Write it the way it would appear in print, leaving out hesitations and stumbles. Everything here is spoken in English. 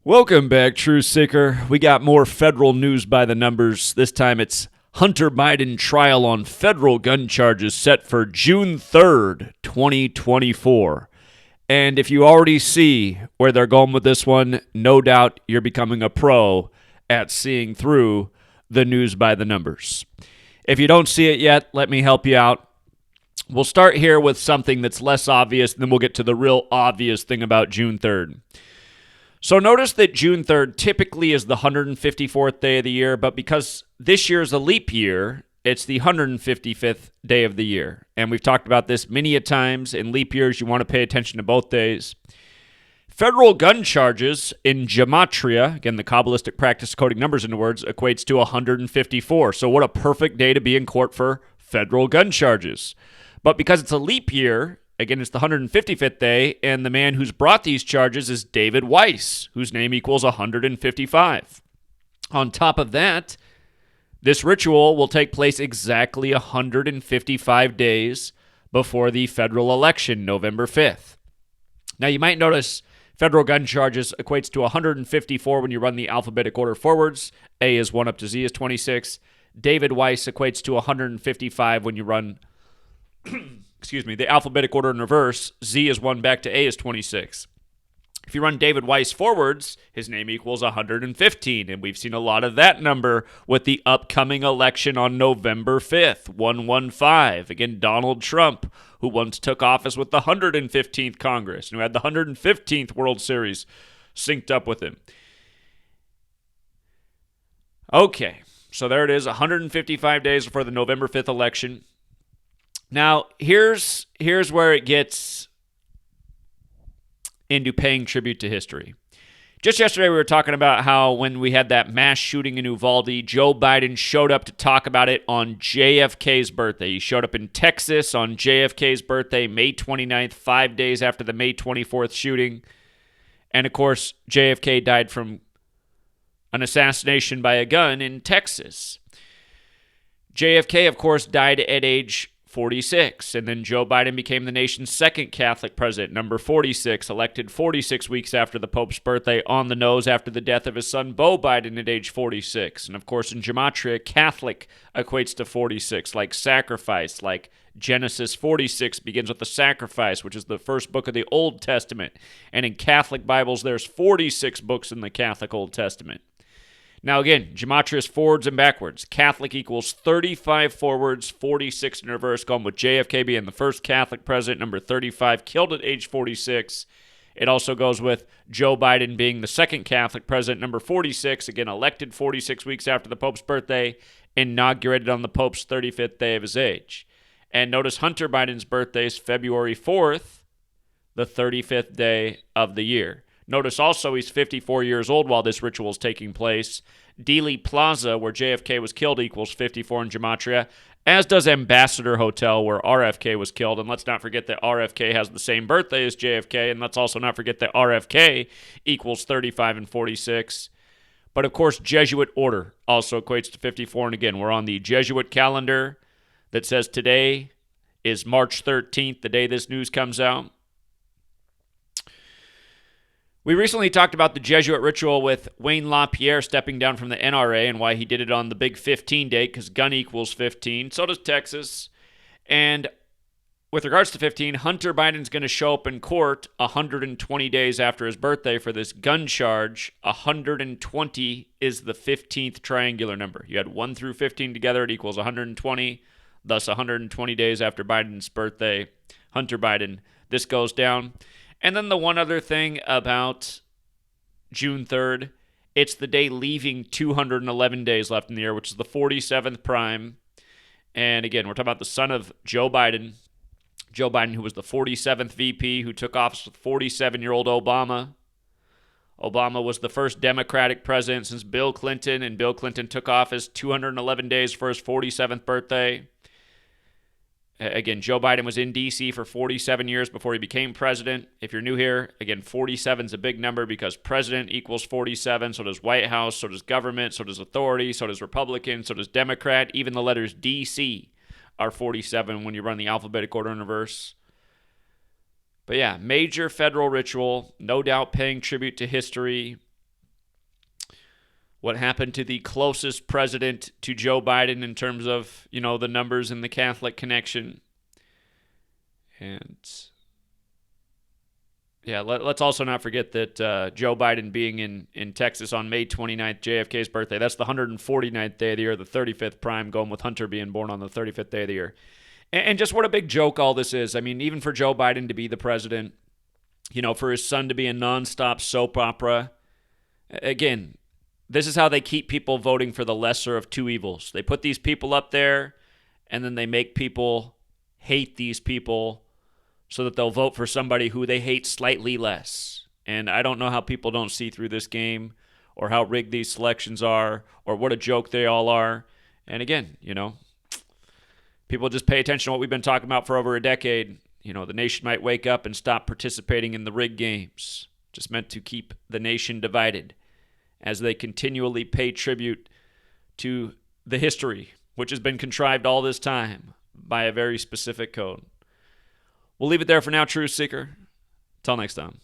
Welcome back, Truth Seeker. We got more federal news by the numbers. This time it's Hunter Biden trial on federal gun charges set for June 3rd, 2024. And if you already see where they're going with this one, no doubt you're becoming a pro at seeing through the news by the numbers. If you don't see it yet, let me help you out. We'll start here with something that's less obvious, and then we'll get to the real obvious thing about June 3rd. So notice that June 3rd typically is the 154th day of the year, but because this year is a leap year, it's the 155th day of the year. And we've talked about this many a times. In leap years, you want to pay attention to both days. Federal gun charges in Gematria, again, the Kabbalistic practice of coding numbers into words, equates to 154. So what a perfect day to be in court for federal gun charges. But because it's a leap year, again, it's the 155th day, and the man who's brought these charges is David Weiss, whose name equals 155. On top of that, this ritual will take place exactly 155 days before the federal election, November 5th. Now, you might notice federal gun charges equates to 154 when you run the alphabetic order forwards. A is 1 up to Z is 26. David Weiss equates to 155 when you run the alphabetic order in reverse. Z is 1 back to A is 26. If you run David Weiss forwards, his name equals 115, and we've seen a lot of that number with the upcoming election on November 5th, 115. Again, Donald Trump, who once took office with the 115th Congress, and who had the 115th World Series synced up with him. Okay, so there it is, 155 days before the November 5th election. Now, here's where it gets into paying tribute to history. Just yesterday, we were talking about how when we had that mass shooting in Uvalde, Joe Biden showed up to talk about it on JFK's birthday. He showed up in Texas on JFK's birthday, May 29th, 5 days after the May 24th shooting. And, of course, JFK died from an assassination by a gun in Texas. JFK, of course, died at age 46, and then Joe Biden became the nation's second Catholic president, number 46, elected 46 weeks after the Pope's birthday, on the nose after the death of his son Beau Biden at age 46. And of course, in Gematria, Catholic equates to 46, like sacrifice, like Genesis 46 begins with the sacrifice, which is the first book of the Old Testament. And in Catholic Bibles, there's 46 books in the Catholic Old Testament. Now again, Gematria is forwards and backwards. Catholic equals 35 forwards, 46 in reverse, going with JFK being the first Catholic president, number 35, killed at age 46. It also goes with Joe Biden being the second Catholic president, number 46, again elected 46 weeks after the Pope's birthday, inaugurated on the Pope's 35th day of his age. And notice Hunter Biden's birthday is February 4th, the 35th day of the year. Notice also he's 54 years old while this ritual is taking place. Dealey Plaza, where JFK was killed, equals 54 in Gematria, as does Ambassador Hotel, where RFK was killed. And let's not forget that RFK has the same birthday as JFK, and let's also not forget that RFK equals 35 and 46. But of course, Jesuit order also equates to 54. And again, we're on the Jesuit calendar that says today is March 13th, the day this news comes out. We recently talked about the Jesuit ritual with Wayne LaPierre stepping down from the NRA and why he did it on the big 15 date, because gun equals 15. So does Texas. And with regards to 15, Hunter Biden's going to show up in court 120 days after his birthday for this gun charge. 120 is the 15th triangular number. You add 1 through 15 together, it equals 120. Thus, 120 days after Biden's birthday, Hunter Biden, this goes down. And then the one other thing about June 3rd, it's the day leaving 211 days left in the year, which is the 47th prime. And again, we're talking about the son of Joe Biden. Joe Biden, who was the 47th VP, who took office with 47-year-old Obama. Obama was the first Democratic president since Bill Clinton, and Bill Clinton took office 211 days for his 47th birthday. Again, Joe Biden was in D.C. for 47 years before he became president. If you're new here, again, 47 is a big number because president equals 47. So does White House, so does government, so does authority, so does Republican, so does Democrat. Even the letters D.C. are 47 when you run the alphabetic order in reverse. But yeah, major federal ritual, no doubt paying tribute to history. what happened to the closest president to Joe Biden in terms of, the numbers and the Catholic connection. And yeah, let's also not forget that Joe Biden being in Texas on May 29th, JFK's birthday, that's the 149th day of the year, the 35th prime, going with Hunter being born on the 35th day of the year. And just what a big joke all this is. I mean, even for Joe Biden to be the president, for his son to be a nonstop soap opera. Again, this is how they keep people voting for the lesser of two evils. They put these people up there, and then they make people hate these people so that they'll vote for somebody who they hate slightly less. And I don't know how people don't see through this game, or how rigged these selections are, or what a joke they all are. And again, people just pay attention to what we've been talking about for over a decade. The nation might wake up and stop participating in the rigged games, just meant to keep the nation divided as they continually pay tribute to the history, which has been contrived all this time by a very specific code. We'll leave it there for now, Truth Seeker. Till next time.